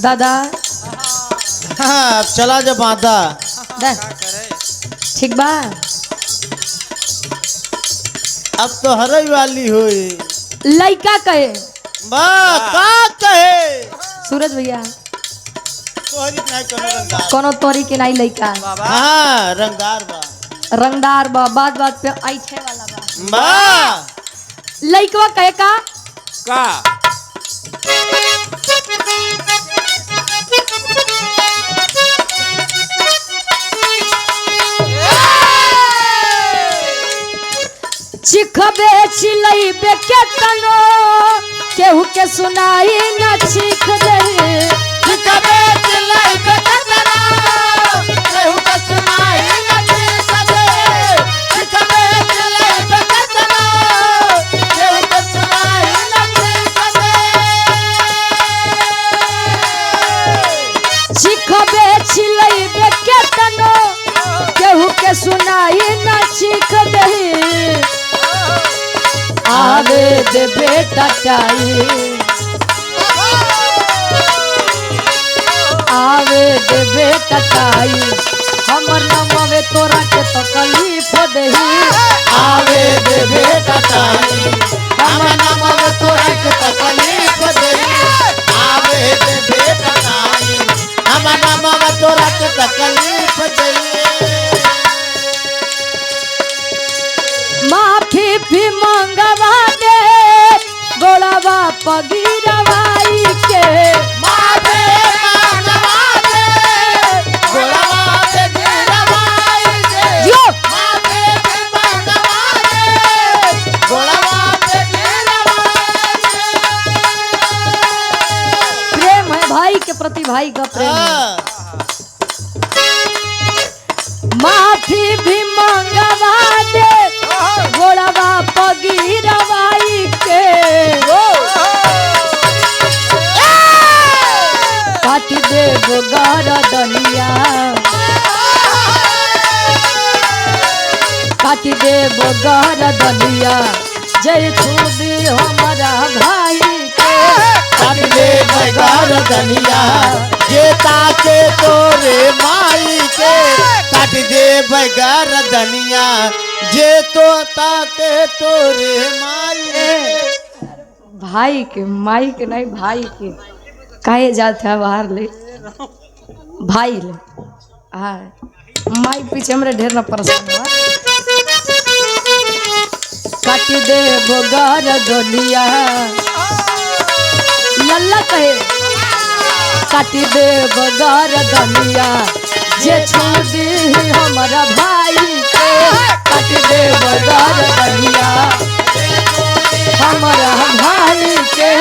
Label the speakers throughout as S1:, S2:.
S1: दादा
S2: हाँ चला जा बांधा
S1: ठीक बा।
S2: अब तो हरई वाली हुई
S1: लइका कहे
S2: बा का कहे
S1: सूरज भैया
S2: तोहरी नहीं कोनो रंगदार
S1: कोनो तोरी के नहीं लइका
S2: हाँ रंगदार बा
S1: रंगदार बा बात बात पे ऐठे वाला बा
S2: बा
S1: लइकवा कहे का चिखबे चिलैबे के तनो केहू के सुनाई न चिख दे
S2: चिखबे चिलैबे के तनो केहू के सुनाई न चिख दे चिखबे चिलैबे के तनो केहू के सुनाई न चिख दे
S1: चिखबे चिलैबे के तनो केहू के सुनाई न चिख दे आवे दे बेटा टाई आवे दे बेटा टाई हमर नमवे तोरा के तकलीफ देही
S2: आवे दे बेटा टाई हमर नमवे तोरा के तकलीफ देही आवे दे बेटा टाई हमर नमवे तोरा के तकलीफ देही
S1: माफी भी मंगवा दे गोड़वा पगीरवाई के
S2: माफी मंगवा दे गोड़वा पगीरवाई के
S1: यो
S2: माफी मंगवा दे गोड़वा पगीरवाई के
S1: प्रेम है भाई के प्रति भाई का प्रेम है। माफी भी मंगवा दे गोड़वा पगीरवाई के काट दे गर्दनिया काट दे गर्दनिया जय छुदी हमारा भाई के
S2: काट दे गर्दनिया जे ताके तोरे माई के काट दे गर्दनिया जे तो ताके तोरे माई के
S1: भाई के माई के नहीं भाई के काहे जाते है बाहर ले भाई ले हाँ माई पीछे हमरे ढेर ना परेशान हुआ काट दे बोगर दुनिया लल्ला कहे काट दे बोगर दुनिया जे छोड़ दी हमारा भाई के काट दे बोगर दुनिया हमारा भाई के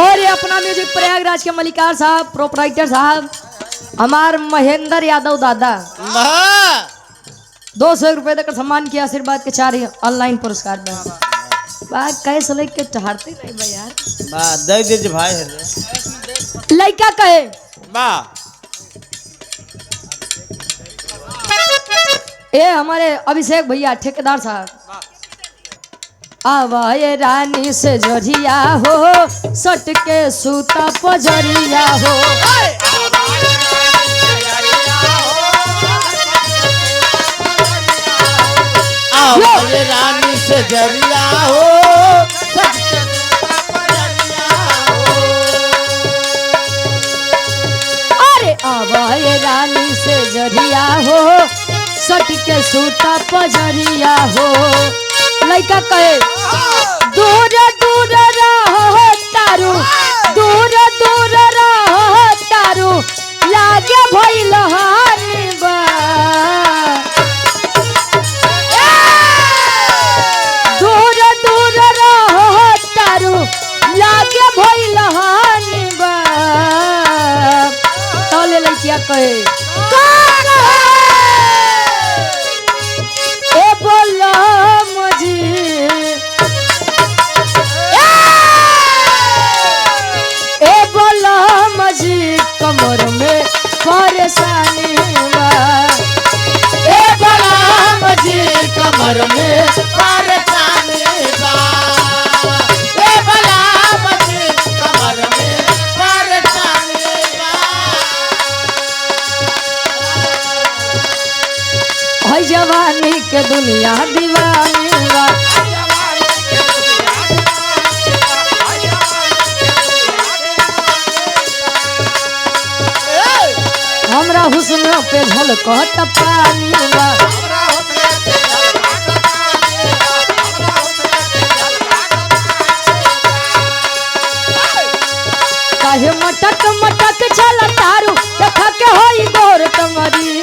S1: और ये अपना म्यूजिक प्रयागराज के मलिकार साहब प्रोपराइटर साहब हमार महेंद्र यादव दादा 200 रुपए तक सम्मान किया आशीर्वाद के 4 ऑनलाइन पुरस्कार में बात कैसे लेके टहरते नहीं भाई यार
S2: बा दे दे भाई है
S1: लड़का कहे
S2: बा
S1: ए हमारे अभिषेक भैया ठेकेदार साहब आवाए रानी से जोरिया हो सट के सूता पजरिया हो
S2: आवाए रानी से जरिया हो सट के सूता पजरिया हो
S1: अरे आवाए रानी से जोरिया हो सट के सूता पजरिया हो लड़का कहे दूर दूर रहो तारू दूर दूर रहो तारू लागे भइल हानि बा दूर दूर रहो तारू लागे भइल हानि बा तले लड़किया कहे ए बोला मुझे दुनिया दीवानी बा हमरा हुस्न पे झलकत पानी बा काहे मटक मटक चल तारू देखा के होई गोर कमरी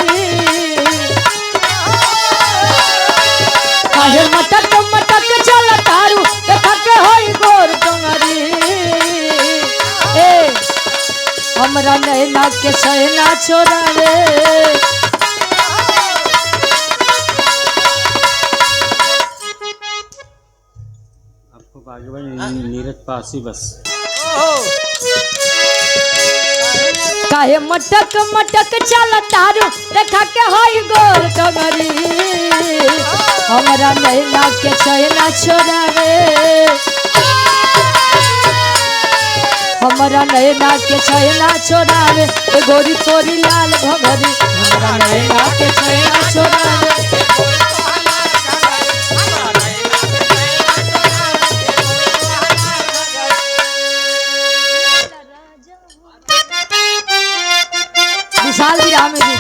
S1: काहे मटक मटक चल तारू देखा के होई गोर कमरी ए हमरा नैना के सहना छोड़ा रे
S3: आपको बागवान नीरज पासी बस
S1: काहे मटक मटक चल तारू देखा के होई गोर कमरी हमरा नैना के सहना छोड़ा रे हमरा नैना के छैना छोड़ावे ए गोरी तोरी लाल भगरी हमरा नैना के छैना छोड़ावे विशाल जी राम जी